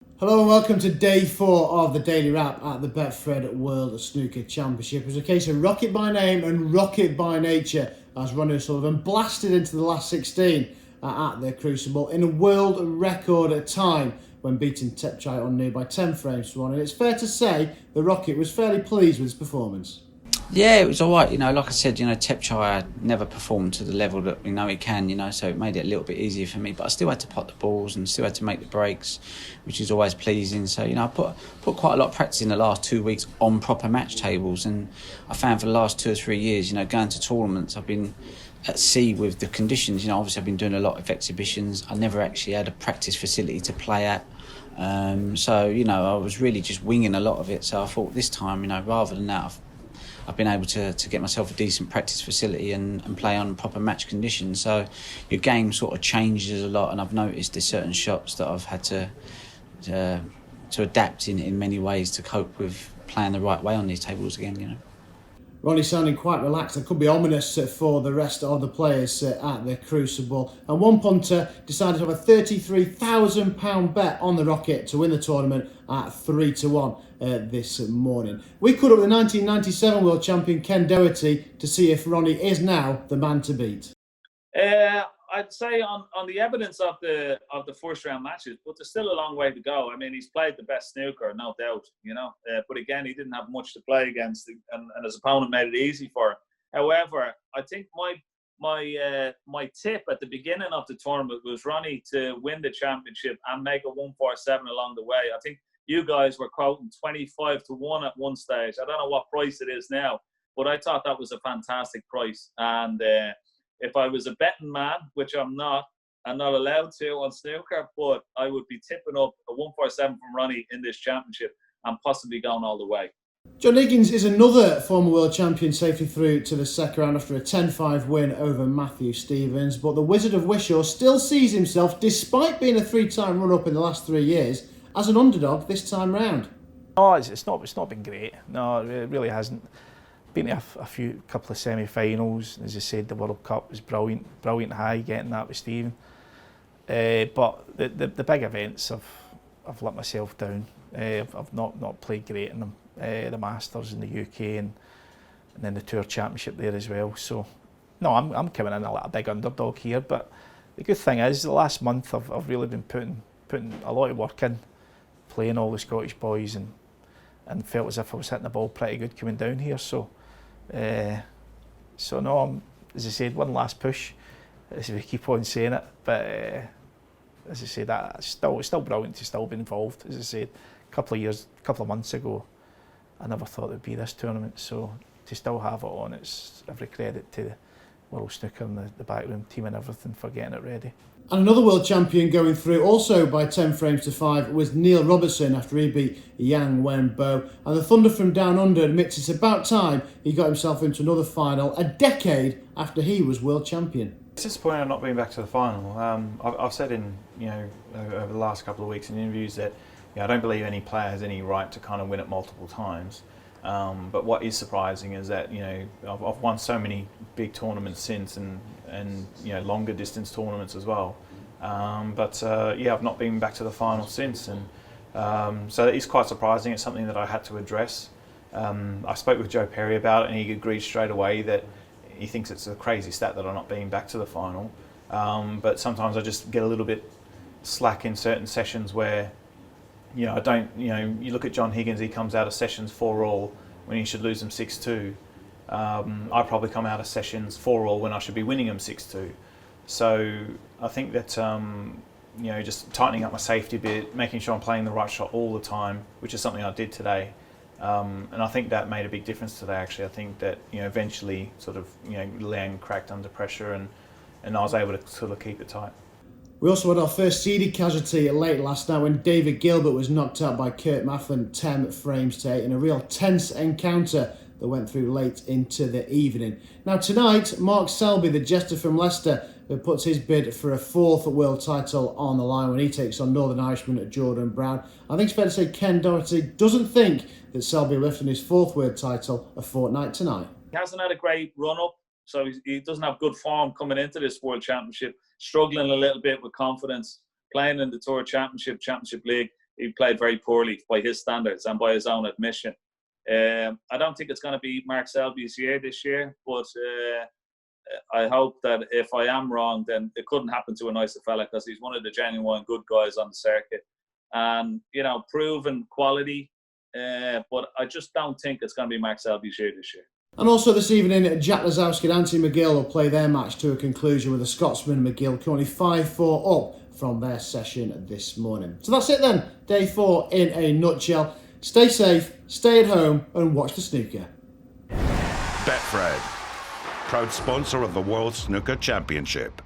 Hello and welcome to day 4 of the Daily Wrap at the Betfred World Snooker Championship. It was a case of rocket by name and rocket by nature as Ronnie OSullivan blasted into the last 16 at the Crucible in a world record time when beating Tepchai on new by 10 frames to 1. And it's fair to say the Rocket was fairly pleased with his performance. Yeah, it was all right. Like I said, Tepchai never performed to the level that we know he can, so it made it a little bit easier for me. But I still had to pot the balls and still had to make the breaks, which is always pleasing. So, I put quite a lot of practice in the last 2 weeks on proper match tables. And I found for the last 2 or 3 years, going to tournaments, I've been at sea with the conditions. Obviously I've been doing a lot of exhibitions. I never actually had a practice facility to play at. So, I was really just winging a lot of it. So I thought this time, rather than that, I've been able to get myself a decent practice facility and play on proper match conditions. So your game sort of changes a lot, and I've noticed there's certain shots that I've had to adapt in many ways to cope with playing the right way on these tables again. Ronnie sounding quite relaxed and could be ominous for the rest of the players at the Crucible. And one punter decided to have a £33,000 bet on the Rocket to win the tournament at 3-1 this morning. We caught up with the 1997 world champion Ken Doherty to see if Ronnie is now the man to beat. I'd say on the evidence of the first round matches, but there's still a long way to go. I mean, he's played the best snooker, no doubt, but again, he didn't have much to play against, and his opponent made it easy for him. However, I think my tip at the beginning of the tournament was Ronnie to win the championship and make a 147 along the way. I think you guys were quoting 25-1 at one stage. I don't know what price it is now, but I thought that was a fantastic price. And if I was a betting man, which I'm not allowed to on snooker, but I would be tipping up a 147 from Ronnie in this championship and possibly going all the way. John Higgins is another former world champion safely through to the second round after a 10-5 win over Matthew Stevens. But the Wizard of Wishaw still sees himself, despite being a 3-time runner-up in the last 3 years, as an underdog this time round. No, it's not been great. No, it really hasn't. Been to a couple of semi-finals. As I said, the World Cup was brilliant high getting that with Stephen. But the big events, I've let myself down. I've not played great in them. The Masters in the UK and then the Tour Championship there as well. So no, I'm coming in a big underdog here. But the good thing is, the last month I've really been putting a lot of work in, playing all the Scottish boys and felt as if I was hitting the ball pretty good coming down here. So no, as I said, one last push, as we keep on saying it. But as I said, it's still brilliant to still be involved. As I said, a couple of months ago, I never thought it would be this tournament. So to still have it on, it's every credit to the World Snooker and the backroom team and everything for getting it ready. And another world champion going through, also by 10 frames to 5, was Neil Robertson after he beat Yang Wenbo. And the Thunder from Down Under admits it's about time he got himself into another final, a decade after he was world champion. It's disappointing not being back to the final. I've said over the last couple of weeks in interviews that I don't believe any player has any right to kind of win it multiple times. But what is surprising is that I've won so many big tournaments since and longer distance tournaments as well. I've not been back to the final since, and so it is quite surprising. It's something that I had to address. I spoke with Joe Perry about it, and he agreed straight away that he thinks it's a crazy stat that I'm not being back to the final. But sometimes I just get a little bit slack in certain sessions where I don't, you look at John Higgins, he comes out of sessions 4-all when he should lose them 6-2. I probably come out of sessions 4-all when I should be winning them 6-2. So I think that, just tightening up my safety a bit, making sure I'm playing the right shot all the time, which is something I did today. And I think that made a big difference today, actually. I think that, eventually sort of, Liang cracked under pressure and I was able to sort of keep it tight. We also had our first seeded casualty late last night when David Gilbert was knocked out by Kurt Mafflin 10 frames to 8 in a real tense encounter that went through late into the evening. Now tonight, Mark Selby, the jester from Leicester, puts his bid for a 4th world title on the line when he takes on Northern Irishman Jordan Brown. I think it's fair to say Ken Doherty doesn't think that Selby will lift his 4th world title a fortnight tonight. He hasn't had a great run-up, so he doesn't have good form coming into this World Championship, struggling a little bit with confidence, playing in the Tour Championship League. he played very poorly by his standards and by his own admission. I don't think it's going to be Mark Selby's year this year, but I hope that if I am wrong, then it couldn't happen to a nicer fella, because he's one of the genuine good guys on the circuit. And, you know, proven quality, but I just don't think it's going to be Mark Selby's year this year. And also this evening, Jack Lazowski and Anthony McGill will play their match to a conclusion, with the Scotsman McGill currently 5-4 up from their session this morning. So that's it then, day 4 in a nutshell. Stay safe, stay at home and watch the snooker. Betfred, proud sponsor of the World Snooker Championship.